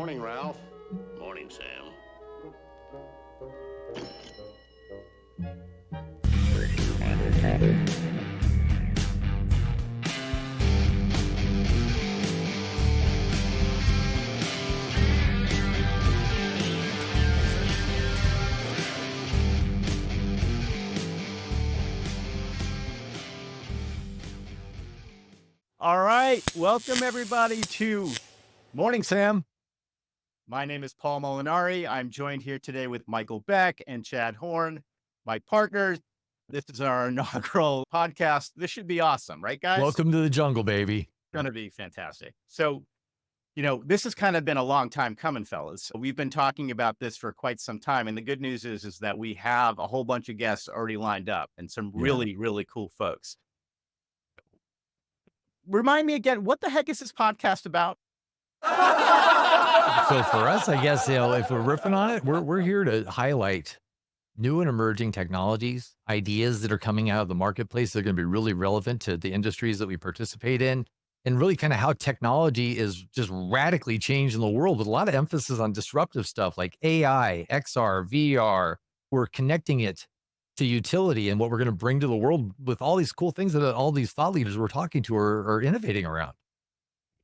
Morning, Ralph. Morning, Sam. All right, welcome everybody to Morning Sam. My name is Paul Molinari. I'm joined here today with Michael Beck and Chad Horn, my partners. This is our inaugural podcast. This should be awesome, right, guys? Welcome to the jungle, baby. It's going to be fantastic. So, this has kind of been a long time coming, fellas. We've been talking about this for quite some time. And the good news is that we have a whole bunch of guests already lined up and some really, really cool folks. Remind me again, what the heck is this podcast about? So for us, I guess, if we're riffing on it, we're here to highlight new and emerging technologies, ideas that are coming out of the marketplace that are going to be really relevant to the industries that we participate in, and really kind of how technology is just radically changing the world with a lot of emphasis on disruptive stuff like AI, XR, VR. We're connecting it to utility and what we're going to bring to the world with all these cool things that all these thought leaders we're talking to are innovating around.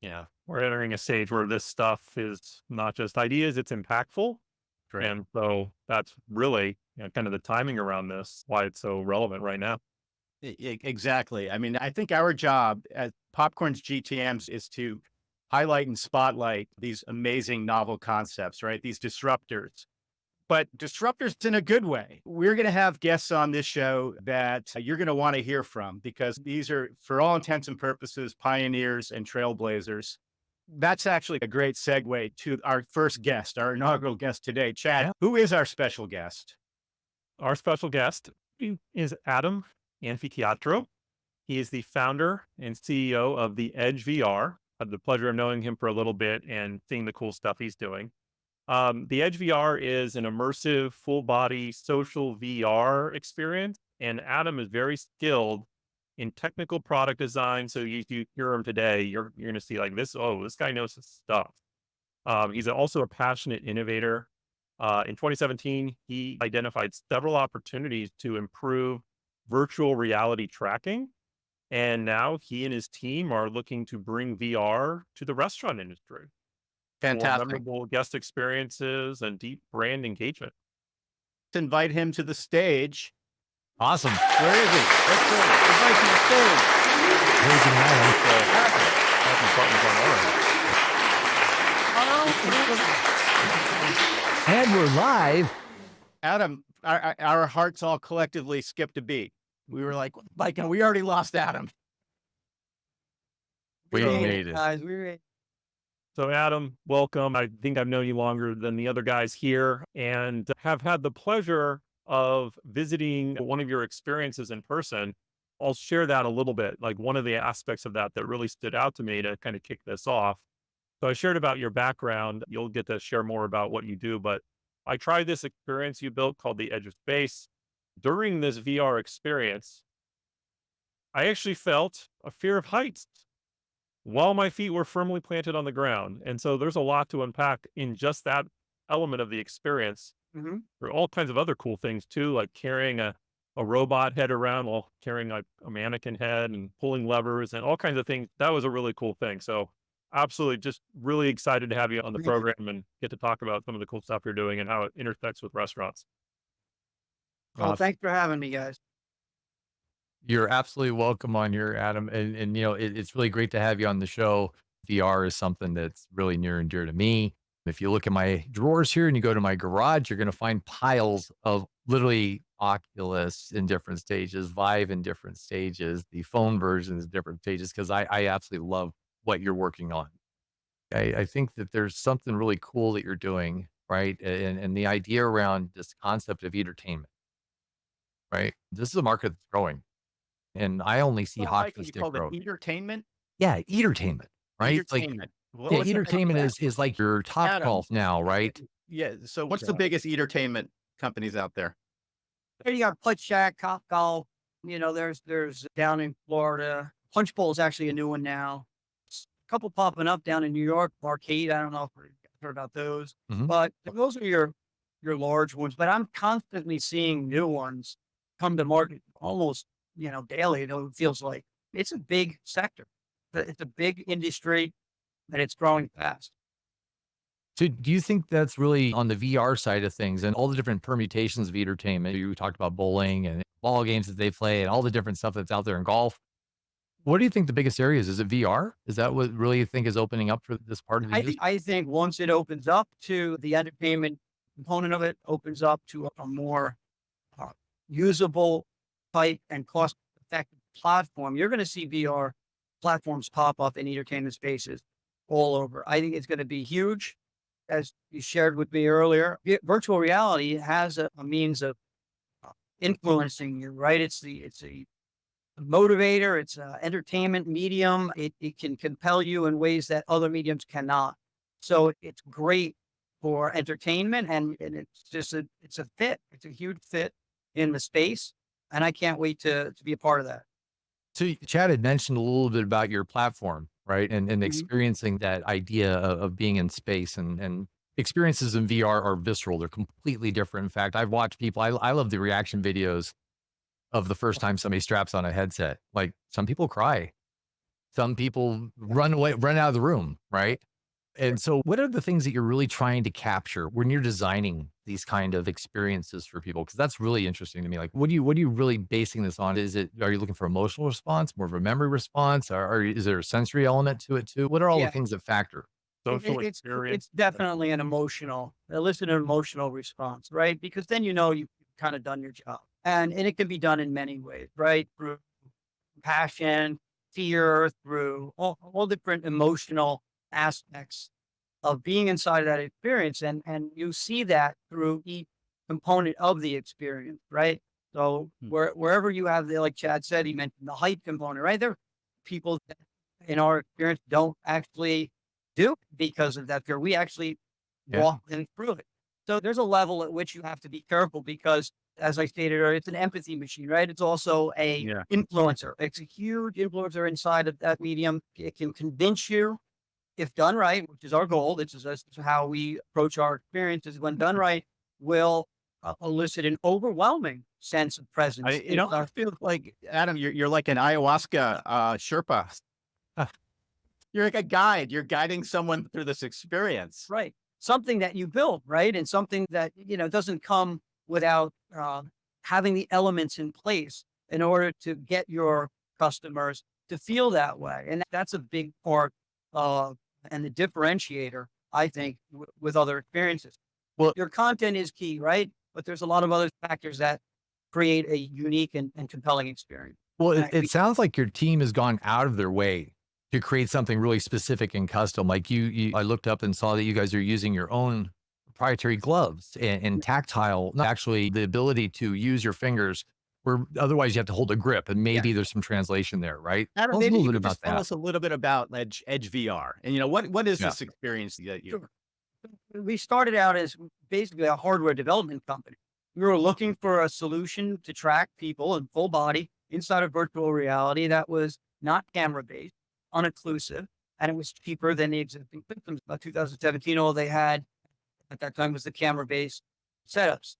Yeah, we're entering a stage where this stuff is not just ideas, it's impactful. Great. And so that's really kind of the timing around this, why it's so relevant right now. Exactly. I mean, I think our job at Popcorn's GTMs is to highlight and spotlight these amazing novel concepts, right? These disruptors, but disruptors in a good way. We're going to have guests on this show that you're going to want to hear from because these are, for all intents and purposes, pioneers and trailblazers. That's actually a great segue to our first guest, our inaugural guest today. Chad, who is our special guest? Our special guest is Adam Anfriteatro. He is the founder and CEO of the Edge VR. I had the pleasure of knowing him for a little bit and seeing the cool stuff he's doing. The Edge VR is an immersive, full-body social VR experience, and Adam is very skilled in technical product design. So you hear him today, you're going to see like this. Oh, this guy knows his stuff. He's also a passionate innovator. In 2017, he identified several opportunities to improve virtual reality tracking, and now he and his team are looking to bring VR to the restaurant industry. Fantastic. Memorable guest experiences and deep brand engagement. Let's invite him to the stage. Awesome. Where is he? Let's go. Invite him to the stage. And we're live. Adam, our hearts all collectively skipped a beat. We were like, we already lost Adam. We made it. Guys, we made it. So Adam, welcome. I think I've known you longer than the other guys here and have had the pleasure of visiting one of your experiences in person. I'll share that a little bit, like one of the aspects of that really stood out to me to kind of kick this off. So I shared about your background. You'll get to share more about what you do, but I tried this experience you built called the Edge of Space. During this VR experience, I actually felt a fear of heights while my feet were firmly planted on the ground. And so there's a lot to unpack in just that element of the experience. Mm-hmm. There are all kinds of other cool things too, like carrying a robot head around while carrying a mannequin head and pulling levers and all kinds of things. That was a really cool thing. So absolutely just really excited to have you on the program and get to talk about some of the cool stuff you're doing and how it intersects with restaurants. Oh, thanks for having me, guys. You're absolutely welcome on here, Adam. And it's really great to have you on the show. VR is something that's really near and dear to me. If you look at my drawers here and you go to my garage, you're going to find piles of literally Oculus in different stages, Vive in different stages, the phone versions in different stages, because I absolutely love what you're working on. I think that there's something really cool that you're doing, right? And the idea around this concept of Eatertainment, right? This is a market that's growing. And I only see hockey stick growth. Eatertainment? Yeah, Eatertainment, right? Eatertainment. Like, yeah, Eatertainment is like your top golf now, right? Yeah. So what's the biggest Eatertainment companies out there? There you got Putt Shack, Top Golf. There's down in Florida. Punch Bowl is actually a new one now. A couple popping up down in New York. Arcade. I don't know if heard about those, Mhm. but those are your large ones. But I'm constantly seeing new ones come to market almost, daily. It feels like it's a big sector. It's a big industry and it's growing fast. So do you think that's really on the VR side of things and all the different permutations of entertainment? You talked about bowling and ball games that they play and all the different stuff that's out there in golf. What do you think the biggest areas? Is it VR? Is that what really you think is opening up for this part of the industry? I think once it opens up to the entertainment component of it, opens up to a more uh, usable type and cost effective platform, you're going to see VR platforms pop up in entertainment spaces all over. I think it's going to be huge. As you shared with me earlier, virtual reality has a means of influencing you, right? It's a motivator. It's an entertainment medium. It can compel you in ways that other mediums cannot. So it's great for entertainment, and it's just it's a fit. It's a huge fit in the space, and I can't wait to be a part of that. So Chad had mentioned a little bit about your platform, right? And Mhm. experiencing that idea of being in space and experiences in VR are visceral. They're completely different. In fact, I've watched people, I love the reaction videos of the first time somebody straps on a headset. Like some people cry, some people run away, run out of the room, right? And so what are the things that you're really trying to capture when you're designing these kind of experiences for people? Because that's really interesting to me. Like, what are you really basing this on? Are you looking for emotional response, more of a memory response, or is there a sensory element to it too? What are all the Yeah, things that factor? Social it's experience. definitely an emotional, elicit an emotional response, right? Because then you've kind of done your job, and it can be done in many ways, right? Through passion, fear, through all different emotional aspects of being inside of that experience. And you see that through each component of the experience, right? So Hmm. wherever you have like Chad said, he mentioned the height component, right? There are people that in our experience don't actually do it because of that fear. We actually Yeah. walk them through it. So there's a level at which you have to be careful because as I stated earlier, it's an empathy machine, right? It's also a Yeah. influencer. It's a huge influencer inside of that medium. It can convince you if done right, which is our goal. This is how we approach our experiences. When done right, will elicit an overwhelming sense of presence. It almost feels like, Adam, you're like an ayahuasca Sherpa. You're like a guide. You're guiding someone through this experience. Right. Something that you build, right? And something that, doesn't come without having the elements in place in order to get your customers to feel that way. And that's a big part of and the differentiator, I think, with other experiences. Well, Your content is key, right? But there's a lot of other factors that create a unique and compelling experience. Well, And it sounds like your team has gone out of their way to create something really specific and custom. Like I looked up and saw that you guys are using your own proprietary gloves and tactile, not actually the ability to use your fingers where otherwise you have to hold a grip and yeah, maybe there's some translation there, right? Adam, Tell us a maybe little you bit could about just tell that. us a little bit about Edge VR, and what is Yeah. this experience that you? sure. We started out as basically a hardware development company. We were looking for a solution to track people in full body inside of virtual reality that was not camera based, unocclusive, and it was cheaper than the existing systems. About 2017, all they had at that time was the camera based setups.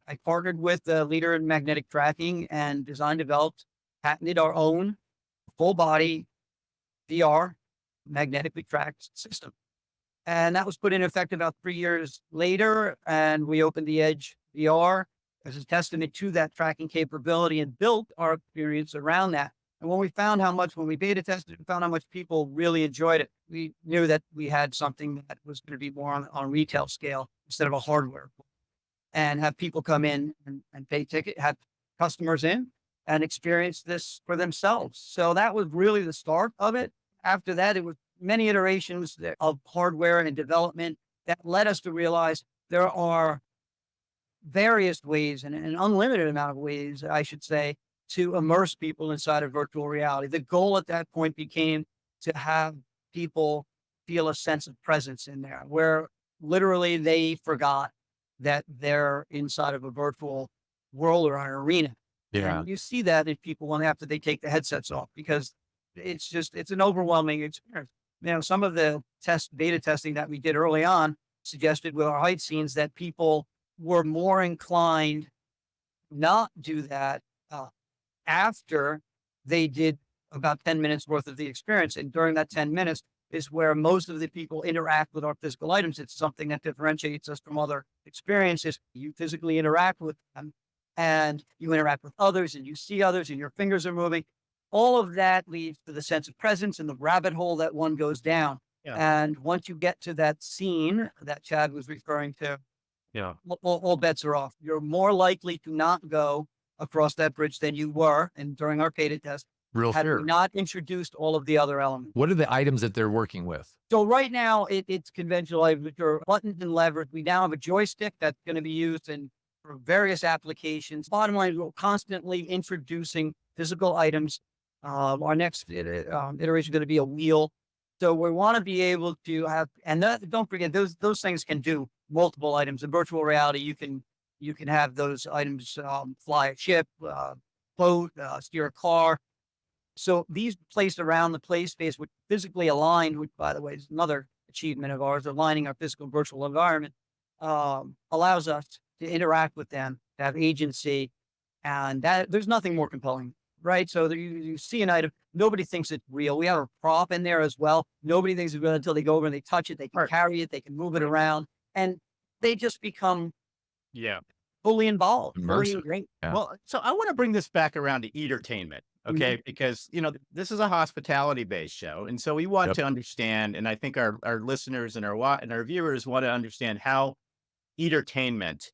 I partnered with a leader in magnetic tracking and design developed, patented our own full body VR magnetically tracked system. And that was put in effect about 3 years later. And we opened the Edge VR as a testament to that tracking capability and built our experience around that. And when we beta tested and found how much people really enjoyed it, we knew that we had something that was going to be more on retail scale instead of a hardware and have people come in and pay ticket, have customers in and experience this for themselves. So that was really the start of it. After that, it was many iterations of hardware and development that led us to realize there are various ways and an unlimited amount of ways, I should say, to immerse people inside of virtual reality. The goal at that point became to have people feel a sense of presence in there where literally they forgot that they're inside of a virtual world or an arena. Yeah. And you see that in people when after they take the headsets off because it's an overwhelming experience. some of the beta testing that we did early on suggested with our height scenes that people were more inclined not do that after they did about 10 minutes worth of the experience. And during that 10 minutes is where most of the people interact with our physical items. It's something that differentiates us from other experiences. You physically interact with them and you interact with others and you see others and your fingers are moving. All of that leads to the sense of presence and the rabbit hole that one goes down. Yeah. And once you get to that scene that Chad was referring to, Yeah. all bets are off. You're more likely to not go across that bridge than you were, and during our beta test, Real had fair. we not introduced all of the other elements. What are the items that they're working with? So right now, it's conventional items, which are buttons and levers. We now have a joystick that's going to be used for various applications. Bottom line, we're constantly introducing physical items. Our next iteration is going to be a wheel. So we want to be able to have, and don't forget, those things can do multiple items. In virtual reality, you can have those items fly a ship, boat, steer a car. So these placed around the play space, which physically aligned, which by the way is another achievement of ours, aligning our physical and virtual environment, allows us to interact with them, to have agency, and that there's nothing more compelling, right? So you see an item, nobody thinks it's real. We have a prop in there as well. Nobody thinks it's real until they go over and they touch it, they can carry it, they can move it around, and they just become fully involved, fully Immersive. great. Yeah. Well, so I want to bring this back around to Eatertainment, okay? Because, this is a hospitality-based show. And so we want to understand, and I think our listeners and our viewers want to understand how Eatertainment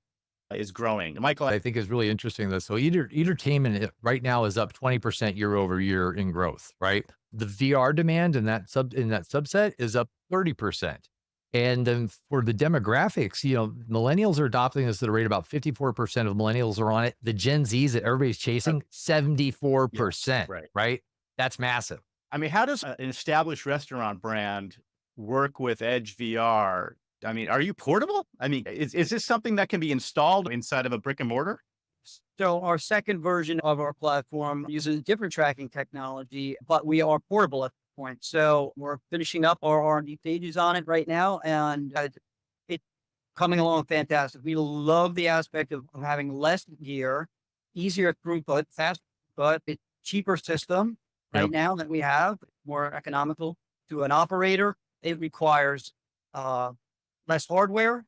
is growing. Michael, I think is really interesting though. So Eatertainment right now is up 20% year over year in growth, right? The VR demand in that subset is up 30%. And then for the demographics, millennials are adopting this at a rate about 54% of millennials are on it. The Gen Zs that everybody's chasing, 74%, right? That's massive. I mean, how does an established restaurant brand work with Edge VR? I mean, are you portable? I mean, is this something that can be installed inside of a brick and mortar? So our second version of our platform uses different tracking technology, but we are portable at this point. So we're finishing up our R&D stages on it right now, and it's coming along fantastic. We love the aspect of having less gear, easier throughput, fast, but it's cheaper system right now that we have, more economical to an operator. It requires less hardware,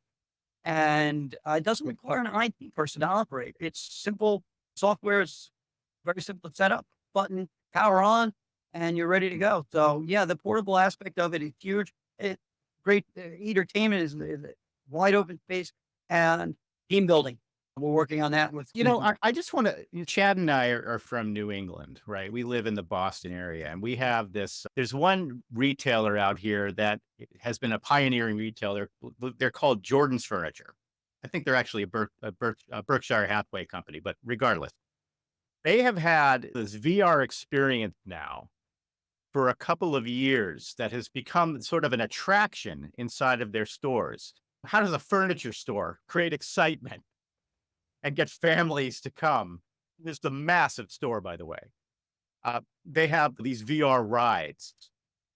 and it doesn't require an IT person to operate. It's simple software. It's very simple to set up, button, power on, and you're ready to go. So yeah, the portable aspect of it is huge. It's great. Eatertainment is wide open space and team building. We're working on that with, I just want to, Chad and I are from New England, right? We live in the Boston area, and we have there's one retailer out here that has been a pioneering retailer. They're called Jordan's Furniture. I think they're actually a Berkshire Hathaway company, but regardless, they have had this VR experience now for a couple of years that has become sort of an attraction inside of their stores. How does a furniture store create excitement and get families to come? This is a massive store, by the way. They have these VR rides.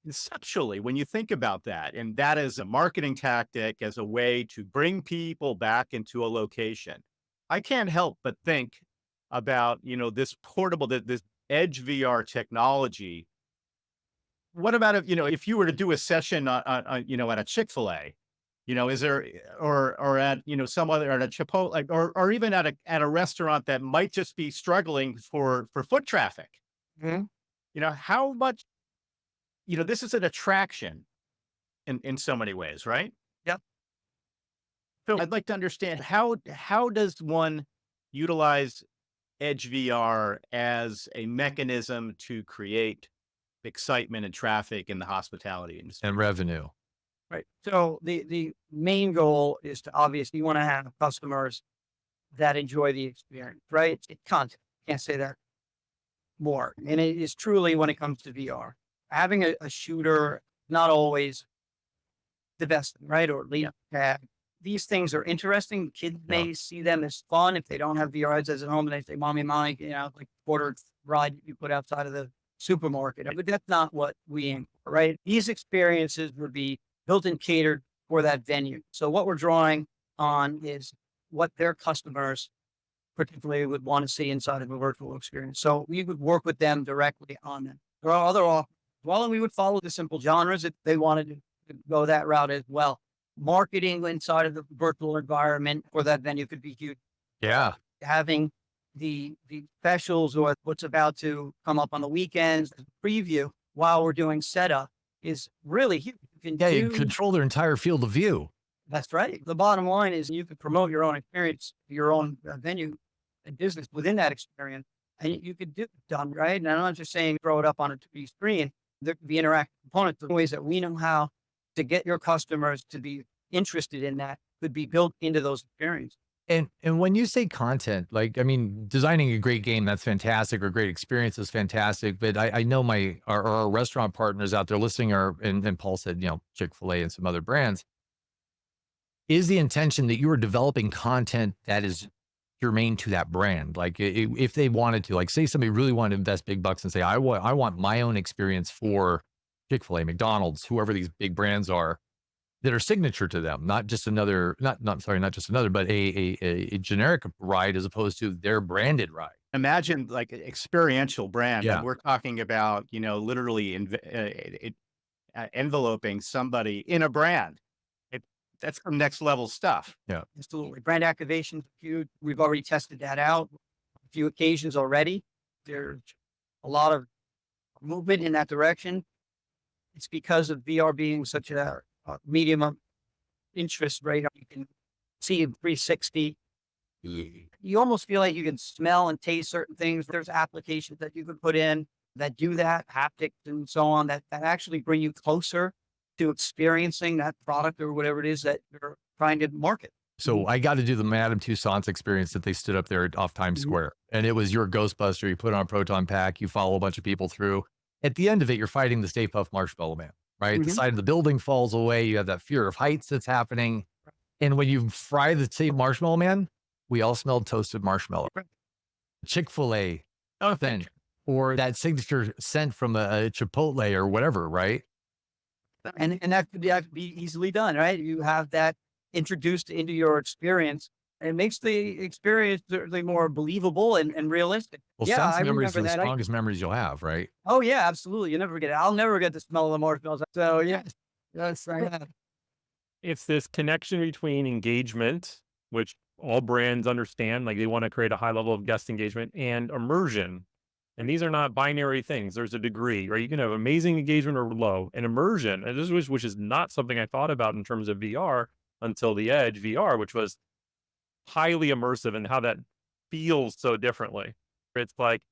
Conceptually, when you think about that, and that is a marketing tactic as a way to bring people back into a location, I can't help but think about, this portable, this Edge VR technology. What about if you were to do a session on at a Chick-fil-A? Is there, or at, some other, at a Chipotle, or even at a restaurant that might just be struggling for foot traffic? How much, this is an attraction in so many ways, right? Yep. So I'd like to understand how does one utilize Edge VR as a mechanism to create excitement and traffic in the hospitality industry and revenue? Right. So the main goal is to obviously you want to have customers that enjoy the experience, right? It's content. Can't say that more. And it is truly when it comes to VR. Having a shooter, not always the best thing, right? Or at least these things are interesting. Kids may see them as fun if they don't have VR headsets at home and they say, mommy, like quarter ride you put outside of the supermarket. But that's not what we aim for, right? These experiences would be built and catered for that venue. So what we're drawing on is what their customers particularly would want to see inside of a virtual experience. So we would work with them directly on that. There are other offers as well, and we would follow the simple genres if they wanted to go that route as well. Marketing inside of the virtual environment for that venue could be huge. Yeah. Having the specials or what's about to come up on the weekends, the preview while we're doing setup is really huge. You You control their entire field of view. That's right. The bottom line is you can promote your own experience, your own venue and business within that experience. And you could do it done right. And I'm not just saying throw it up on a 2D screen. There could be interactive components, the ways that we know how to get your customers to be interested in that could be built into those experiences. And when you say content, like, I mean, designing a great game, that's fantastic, or great experience is fantastic. But I know our restaurant partners out there listening and Paul said, Chick-fil-A and some other brands, is the intention that you are developing content that is germane to that brand? Like if they wanted to, like, say somebody really wanted to invest big bucks and say, I want my own experience for Chick-fil-A, McDonald's, whoever these big brands are, that are signature to them, not just another, not just another, but a generic ride as opposed to their branded ride. Imagine like an experiential brand. Yeah. And we're talking about, literally enveloping somebody in a brand. That's some next level stuff. Yeah. Absolutely. Brand activation, huge. We've already tested that out a few occasions already. There's a lot of movement in that direction. It's because of VR being such a medium of interest, right? You can see in 360. You almost feel like you can smell and taste certain things. There's applications that you can put in that do that, haptics and so on, that actually bring you closer to experiencing that product or whatever it is that you're trying to market. So I got to do the Madame Tussauds experience that they stood up there off Times Square. And it was your Ghostbuster. You put on a proton pack, you follow a bunch of people through. At the end of it, you're fighting the Stay Puft Marshmallow Man, right? The side of the building falls away. You have that fear of heights that's happening. And when you fry the same Marshmallow Man, we all smelled toasted marshmallow. Chick-fil-A thing, or that signature scent from a Chipotle or whatever, right? And that could be easily done, right? You have that introduced into your experience, and it makes the experience certainly more believable and realistic. Well, Yeah, sense I memories are remember the that. strongest memories you'll have, right? Oh yeah, absolutely. You never forget it. I'll never forget the smell of the marshmallows. So yes, that's right. It's this connection between engagement, which all brands understand, like they want to create a high level of guest engagement, and immersion. And these are not binary things. There's a degree, right? You can have amazing engagement or low. And immersion, and which is not something I thought about in terms of VR until the Edge VR, which was highly immersive, and how that feels so differently. It's like,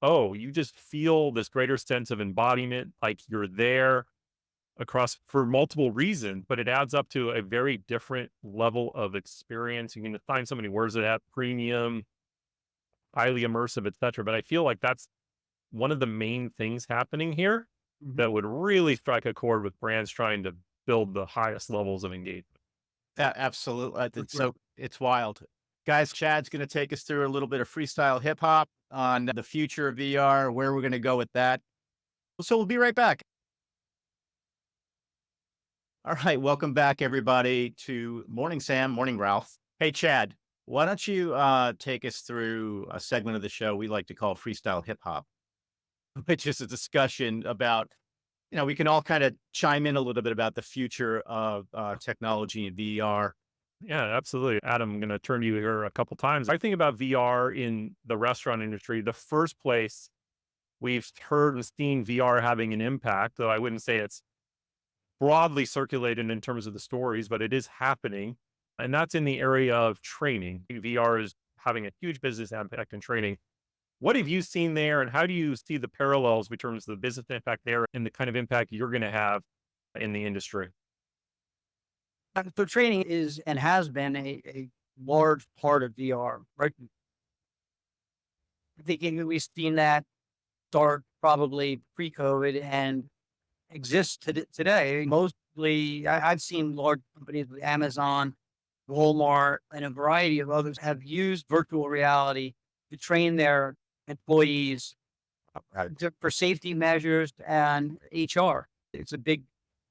oh, you just feel this greater sense of embodiment, like you're there across for multiple reasons, but it adds up to a very different level of experience. You can find so many words that have premium, highly immersive, etc. But I feel like that's one of the main things happening here that would really strike a chord with brands trying to build the highest levels of engagement. Absolutely. So it's wild. Guys, Chad's going to take us through a little bit of freestyle hip hop on the future of VR, where we're going to go with that. So we'll be right back. All right. Welcome back, everybody, to Morning Sam, Morning Ralph. Hey, Chad, why don't you take us through a segment of the show we like to call Freestyle Hip Hop, which is a discussion about, we can all kind of chime in a little bit about the future of technology and VR. Yeah, absolutely. Adam, I'm going to turn to you here a couple times. I think about VR in the restaurant industry. The first place we've heard and seen VR having an impact, though I wouldn't say it's broadly circulated in terms of the stories, but it is happening. And that's in the area of training. VR is having a huge business impact in training. What have you seen there, and how do you see the parallels in terms of the business impact there and the kind of impact you're going to have in the industry? So training is and has been a large part of VR, right? I think we've seen that start probably pre-COVID and exists today. Mostly, I've seen large companies like Amazon, Walmart, and a variety of others have used virtual reality to train their employees for safety measures and HR. It's a big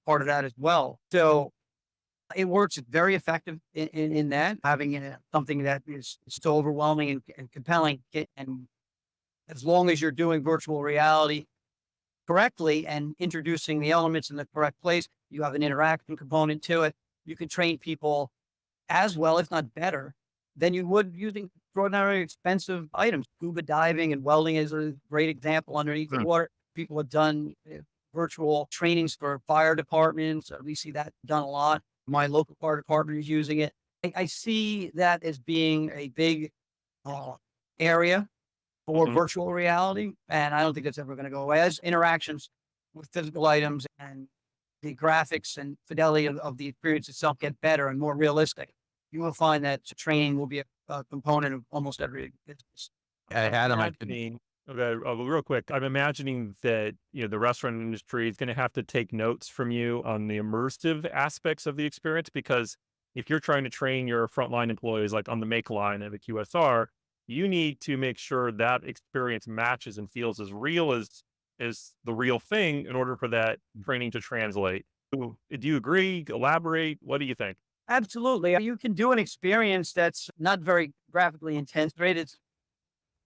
part of that as well. So it works very effective in that, having something that is so overwhelming and compelling. And as long as you're doing virtual reality correctly and introducing the elements in the correct place, you have an interaction component to it. You can train people as well, if not better, than you would using extraordinarily expensive items. Scuba diving and welding is a great example underneath the water. People have done virtual trainings for fire departments. We see that done a lot. My local fire department is using it. I see that as being a big area for virtual reality, and I don't think that's ever going to go away. As interactions with physical items and the graphics and fidelity of the experience itself get better and more realistic, you will find that training will be a component of almost every business. Adam, Real quick, I'm imagining that the restaurant industry is going to have to take notes from you on the immersive aspects of the experience, because if you're trying to train your frontline employees, like on the make line of a QSR, you need to make sure that experience matches and feels as real as the real thing in order for that training to translate. Do you agree? Elaborate. What do you think? Absolutely. You can do an experience that's not very graphically intense, right? It's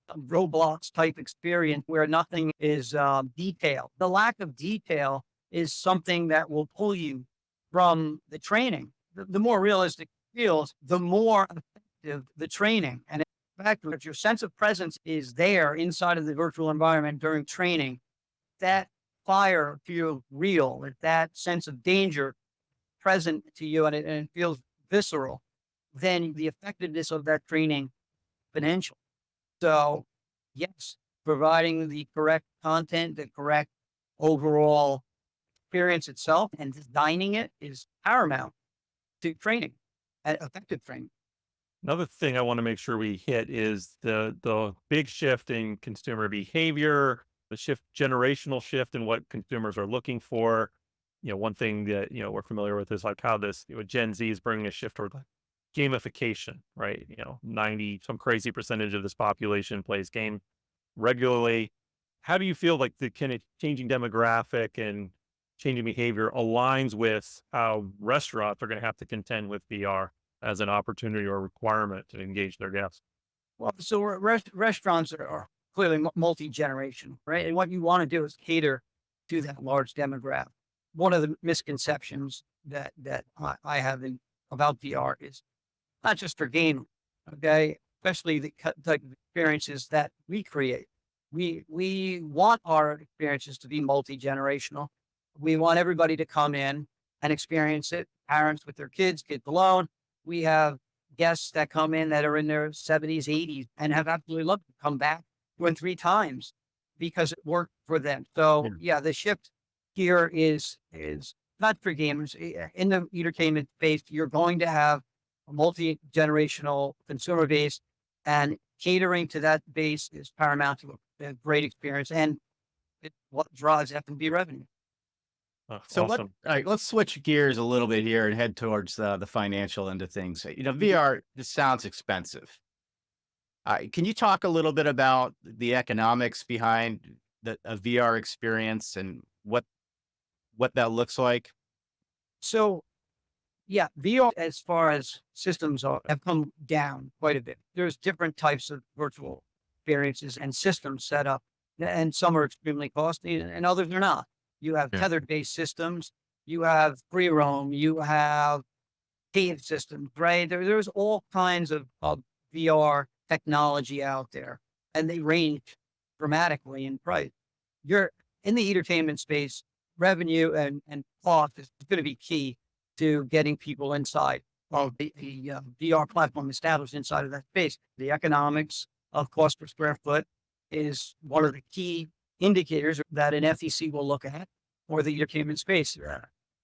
a Roblox type experience where nothing is detailed. The lack of detail is something that will pull you from the training. The more realistic it feels, the more effective the training. And in fact, if your sense of presence is there inside of the virtual environment during training, that fire feels real, that sense of danger present to you, and it feels visceral, then the effectiveness of that training exponential. So yes, providing the correct content, the correct overall experience itself, and designing it is paramount to training, effective training. Another thing I want to make sure we hit is the big shift in consumer behavior, the generational shift in what consumers are looking for. One thing that we're familiar with is like how this Gen Z is bringing a shift toward like gamification, right? 90 some crazy percentage of this population plays game regularly. How do you feel like the kind of changing demographic and changing behavior aligns with how restaurants are going to have to contend with VR as an opportunity or requirement to engage their guests? Well, so restaurants are clearly multi-generational, right? And what you want to do is cater to that large demographic. One of the misconceptions that I have about VR is not just for gaming, okay? Especially the type of experiences that we create. We want our experiences to be multi-generational. We want everybody to come in and experience it. Parents with their kids alone. We have guests that come in that are in their 70s, 80s, and have absolutely loved to come back 2 and 3 times because it worked for them. So yeah, the shift here is not for gamers. In the entertainment space, you're going to have a multi-generational consumer base, and catering to that base is paramount to a great experience, and it's what drives F&B revenue. So Awesome. all right, let's switch gears a little bit here and head towards the financial end of things. VR, this sounds expensive. Can you talk a little bit about the economics behind a VR experience and what that looks like? So yeah, VR as far as systems have come down quite a bit. There's different types of virtual experiences and systems set up, and some are extremely costly and others are not. You have tethered-based systems, you have free roam, you have cave systems, right? There's all kinds of VR technology out there, and they range dramatically in price. You're in the entertainment space, revenue and cost is going to be key to getting people inside of the VR platform established inside of that space. The economics of cost per square foot is one of the key indicators that an FEC will look at for the entertainment space.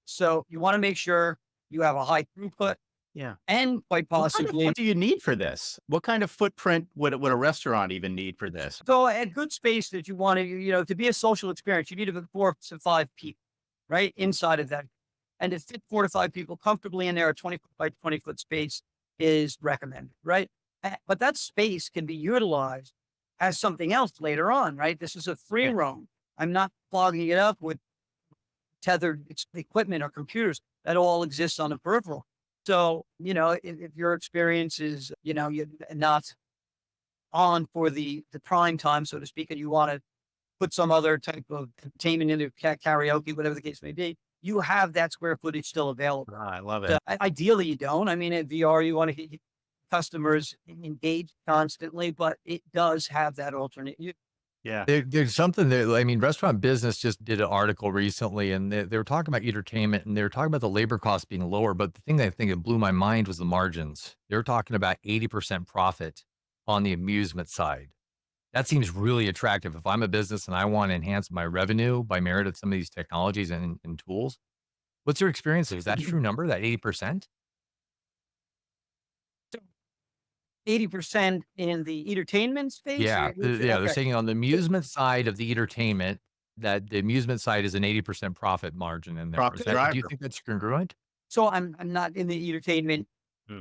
So you want to make sure you have a high throughput. Yeah. And quite possibly, What do you need for this? What kind of footprint would a restaurant even need for this? so a good space that you want to be a social experience, you need about 4 to 5 people, right? Inside of that. And to fit 4 to 5 people comfortably in there, a 20 by 20 foot space is recommended, right? But that space can be utilized as something else later on, right? This is a free roam. I'm not clogging it up with tethered equipment or computers that all exists on the peripheral. So, if your experience is, you're not on for the prime time, so to speak, and you want to put some other type of entertainment into karaoke, whatever the case may be, you have that square footage still available. I love So, it. ideally, you don't. I mean, at VR, you want to get customers engaged constantly, but it does have that alternate use. Yeah. There's something that, I mean, Restaurant Business just did an article recently, and they were talking about Eatertainment, and they were talking about the labor costs being lower. But the thing that I think it blew my mind was the margins. They were talking about 80% profit on the amusement side. That seems really attractive. If I'm a business and I want to enhance my revenue by merit of some of these technologies and tools, what's your experience? Is that a true number, that 80%? 80% in the entertainment space? Yeah, they're Okay. saying on the amusement side of the entertainment, that the amusement side is an 80% profit margin in there. Profit Do you driver. think that's congruent? So I'm not in the entertainment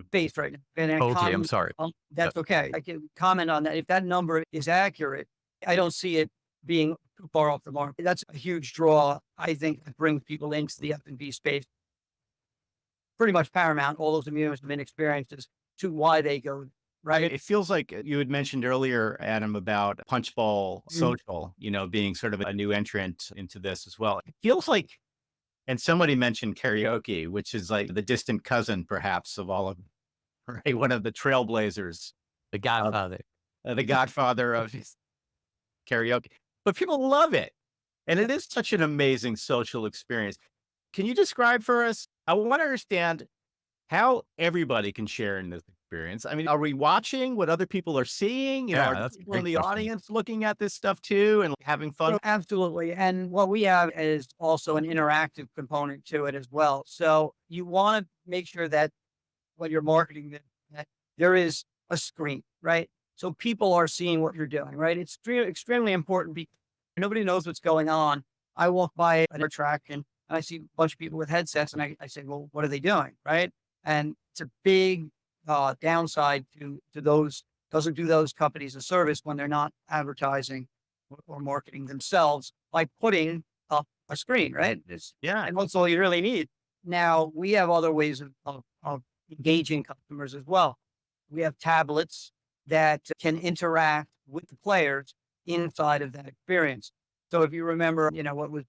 space right now. And I Okay, I'm sorry. that's okay. I can comment on that. If that number is accurate, I don't see it being too far off the mark. That's a huge draw, I think, that brings people into the F&B space. Pretty much paramount, all those amusement experiences to why they go, right? It feels like you had mentioned earlier, Adam, about Punchbowl Social, being sort of a new entrant into this as well. It feels like, and somebody mentioned karaoke, which is like the distant cousin, perhaps, of all of them, right? One of the trailblazers, The Godfather. the godfather of karaoke. But people love it. And it is such an amazing social experience. Can you describe for us? I want to understand how everybody can share in this experience. I mean, are we watching what other people are seeing? Yeah, Are that's a people in great the question. audience looking at this stuff too and having fun? So absolutely. And what we have is also an interactive component to it as well. So you want to make sure that when you're marketing that there is a screen, right? So people are seeing what you're doing, right? It's extremely important because nobody knows what's going on. I walk by an attraction and I see a bunch of people with headsets and I say, well, what are they doing? Right. And it's a big downside to those, doesn't do those companies a service when they're not advertising or marketing themselves by putting up a screen, right? And that's all you really need. Now we have other ways of engaging customers as well. We have tablets that can interact with the players inside of that experience. So if you remember, what was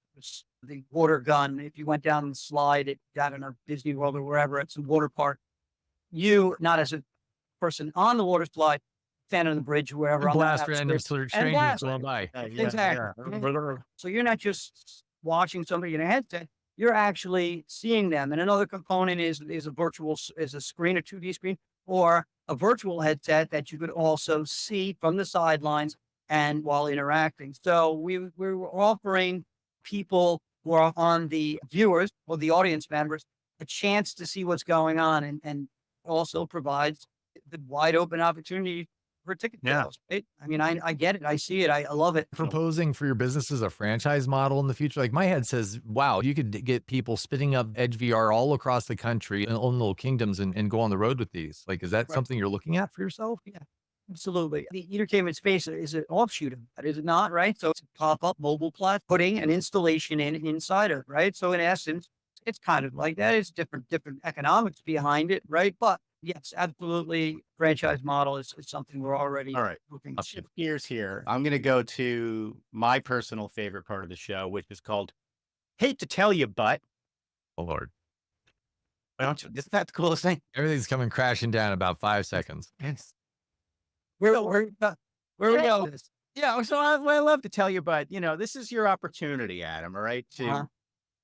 the water gun, if you went down the slide at, I don't know, Disney World or wherever, it's a water park, you, not as a person on the water slide, stand on the bridge, wherever. Blast random strangers going by. Exactly. So you're not just watching somebody in a headset, you're actually seeing them. And another component is a screen, a 2D screen, or a virtual headset that you could also see from the sidelines and while interacting. So we're offering people who are on the viewers or the audience members a chance to see what's going on and also provides the wide open opportunity for ticket sales. I mean, I get it. I see it. I love it. Proposing for your business as a franchise model in the future. Like my head says, wow, you could get people spinning up Edge VR all across the country and own little kingdoms and go on the road with these. Like, is that something you're looking at for yourself? Yeah, absolutely. The entertainment space is an offshoot of that, is it not? Right. So it's a pop-up mobile platform, putting an installation inside of, right? So in essence, it's kind of like that. It's different economics behind it, right? But yes, absolutely. Franchise model is something we're already looking I'll shift gears here. I'm going to go to my personal favorite part of the show, which is called Hate to Tell You, But. Oh, Lord. Why don't you? Isn't that the coolest thing? Everything's coming crashing down in about 5 seconds. Yes. Where we go? Yeah. So I love to tell you, but this is your opportunity, Adam, all right, to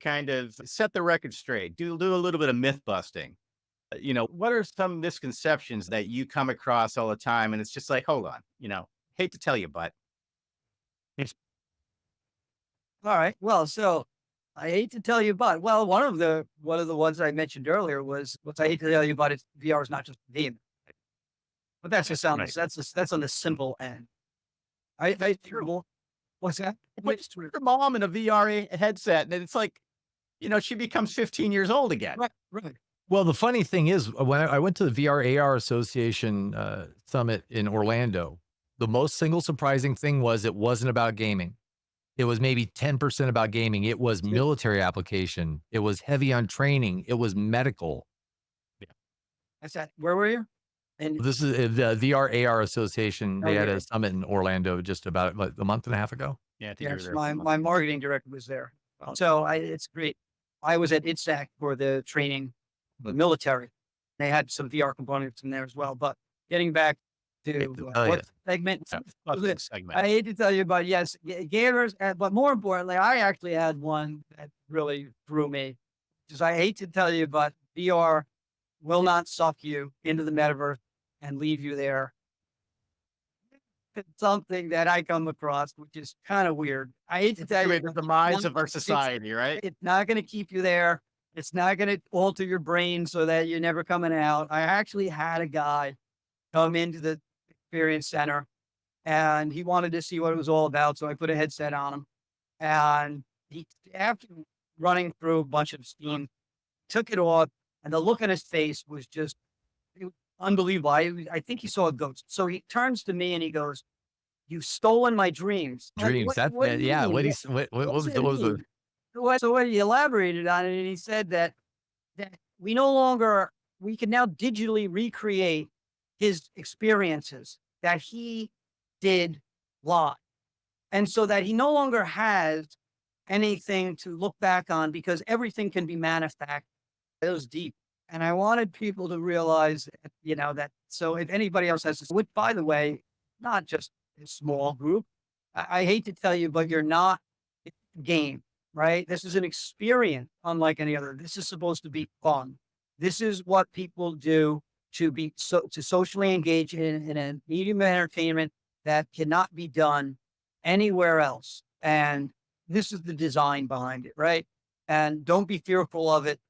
kind of set the record straight, do a little bit of myth busting. What are some misconceptions that you come across all the time? And it's just like, hold on, hate to tell you, but. All right. Well, so I hate to tell you, but one of the ones I mentioned earlier was what I hate to tell you, but VR is not just a game. But that's just that's on the simple end. What's that? Wait, your mom in a VR headset, and it's like, she becomes 15 years old again. Right. Well, the funny thing is, when I went to the VR AR Association summit in Orlando, The most single surprising thing was it wasn't about gaming. It was maybe 10% about gaming. It was military application. It was heavy on training. It was medical. That's that. Where were you? And This is the VR AR Association. They had Okay. a summit in Orlando just about like a month and a half ago. Yeah, I think you were yes, there. my marketing director was there. So it's great. I was at ITSAC for the training, the military. They had some VR components in there as well. But getting back to what segment? Segment. I hate to tell you, but yes, gamers. But more importantly, I actually had one that really threw me. Because I hate to tell you, but VR will not suck you into the metaverse and leave you there. It's something that I come across, which is kind of weird. I hate to tell you, The demise of our society, right? it's not going to keep you there. It's not going to alter your brain so that you're never coming out. I actually had a guy come into the experience center and he wanted to see what it was all about. So I put a headset on him and he, after running through a bunch of steam, took it off and the look on his face was just unbelievable. I think he saw a ghost. So he turns to me and he goes, "You've stolen my dreams." Like, Dreams. what do you Yeah. mean? What was What's the, it what was the, mean? So when he elaborated on it, and he said that we no longer, we can now digitally recreate his experiences that he did live. And so that he no longer has anything to look back on because everything can be manufactured. It was deep. And I wanted people to realize, that, so if anybody else has this, which by the way, not just a small group, I hate to tell you, but you're not a game, right? This is an experience unlike any other. This is supposed to be fun. This is what people do to socially engage in a medium of entertainment that cannot be done anywhere else. And this is the design behind it, right? And don't be fearful of it.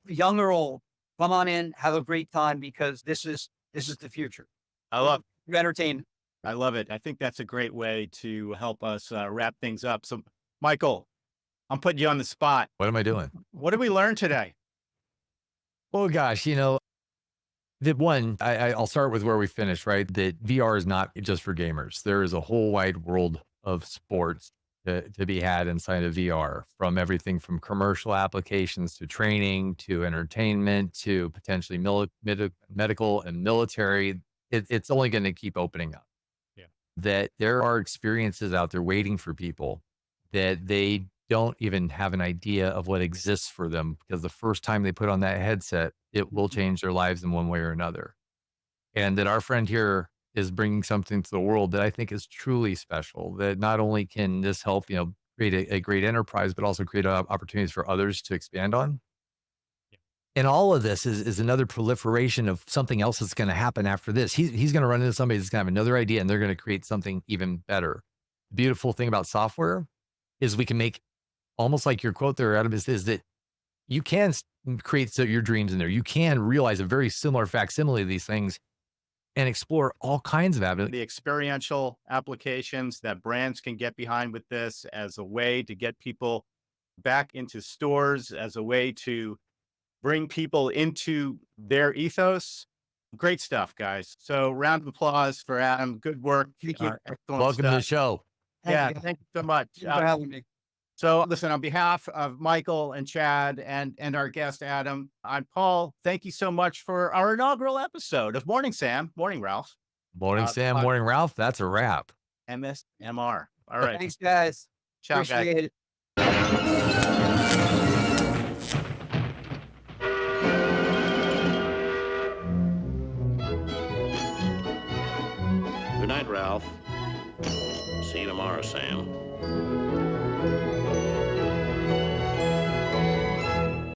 Young or old, come on in, have a great time because this is the future. I love Entertainment. I love it. I think that's a great way to help us wrap things up. So, Michael, I'm putting you on the spot. what am I doing? What did we learn today? Oh gosh, the one I'll start with where we finished, right? That VR is not just for gamers. There is a whole wide world of sports to be had inside of VR, from everything from commercial applications to training to entertainment to potentially medical and military. It's only going to keep opening up. Yeah. That there are experiences out there waiting for people that they don't even have an idea of what exists for them, because the first time they put on that headset, it will change their lives in one way or another. And that our friend here is bringing something to the world that I think is truly special, that not only can this help, create a great enterprise, but also create opportunities for others to expand on. Yeah. And all of this is another proliferation of something else that's going to happen after this. He's going to run into somebody that's going to have another idea and they're going to create something even better. The beautiful thing about software is we can make, almost like your quote there, Adam, is that you can create your dreams in there. You can realize a very similar facsimile of these things and explore all kinds of avenues. The experiential applications that brands can get behind with this as a way to get people back into stores, as a way to bring people into their ethos. Great stuff, guys. So round of applause for Adam. Good work. Thank you. Excellent Welcome to the stuff. show. Yeah, Thank you. thank you so much. Thank you for having me. So listen, on behalf of Michael and Chad and our guest, Adam, I'm Paul. Thank you so much for our inaugural episode of Morning Sam, Morning Ralph, Morning, Sam. Morning, Ralph. That's a wrap. MSMR. All right. Thanks, guys. Ciao, guys. Appreciate it. Good night, Ralph. See you tomorrow, Sam.